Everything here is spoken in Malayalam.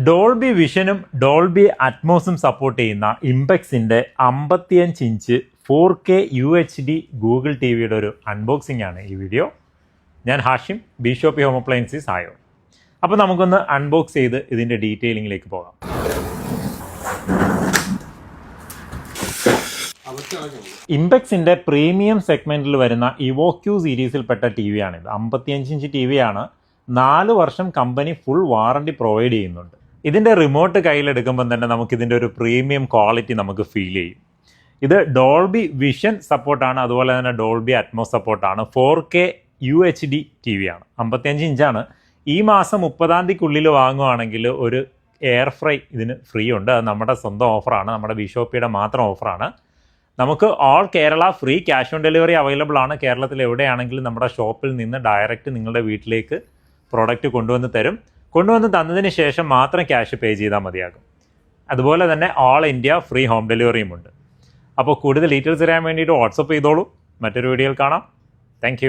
ഡോൾബി വിഷനും ഡോൾബി അറ്റ്മോസും സപ്പോർട്ട് ചെയ്യുന്ന ഇംപെക്സിൻ്റെ 55 inch 4K UHD Google T വിയുടെ ഒരു അൺബോക്സിംഗ് ആണ് ഈ വീഡിയോ. ഞാൻ ഹാഷിം, ബിഷോപ്പി ഹോം അപ്ലയൻസീസ് ആയോ. അപ്പോൾ നമുക്കൊന്ന് അൺബോക്സ് ചെയ്ത് ഇതിൻ്റെ ഡീറ്റെയിലിങ്ങിലേക്ക് പോകാം. ഇംപെക്സിൻ്റെ പ്രീമിയം സെഗ്മെൻറ്റിൽ വരുന്ന ഇവോക്യൂ സീരീസിൽപ്പെട്ട ടി വി ആണിത്. 55 ഇഞ്ച് ടി വി ആണ്. 4 വർഷം കമ്പനി ഫുൾ വാറണ്ടി പ്രൊവൈഡ് ചെയ്യുന്നുണ്ട്. ഇതിൻ്റെ റിമോട്ട് കയ്യിലെടുക്കുമ്പം തന്നെ നമുക്കിതിൻ്റെ ഒരു പ്രീമിയം ക്വാളിറ്റി നമുക്ക് ഫീൽ ചെയ്യും. ഇത് ഡോൾബി വിഷൻ സപ്പോർട്ടാണ്, അതുപോലെ തന്നെ ഡോൾബി അറ്റ്മോസ് സപ്പോർട്ടാണ്. 4K UHD ടി വി ആണ്. 55 ഇഞ്ചാണ്. ഈ മാസം 30-ാം തീയതിക്കുള്ളിൽ വാങ്ങുവാണെങ്കിൽ ഒരു എയർ ഫ്രൈ ഇതിന് ഫ്രീ ഉണ്ട്. അത് നമ്മുടെ സ്വന്തം ഓഫറാണ്, നമ്മുടെ ബിഷോപ്പിയുടെ മാത്രം ഓഫറാണ്. നമുക്ക് all Kerala free cash on delivery available ആണ്. കേരളത്തിൽ എവിടെയാണെങ്കിലും നമ്മുടെ ഷോപ്പിൽ നിന്ന് ഡയറക്റ്റ് നിങ്ങളുടെ വീട്ടിലേക്ക് പ്രോഡക്റ്റ് കൊണ്ടുവന്ന് തരും. കൊണ്ടുവന്ന് തന്നതിന് ശേഷം മാത്രം ക്യാഷ് പേ ചെയ്താൽ മതിയാകും. അതുപോലെ തന്നെ ഓൾ ഇന്ത്യ ഫ്രീ ഹോം ഡെലിവറിയും ഉണ്ട്. അപ്പോൾ കൂടുതൽ ഡീറ്റെയിൽസ് അറിയാൻ വേണ്ടിയിട്ട് വാട്സപ്പ് ചെയ്തോളൂ. മറ്റൊരു വീഡിയോയിൽ കാണാം. താങ്ക്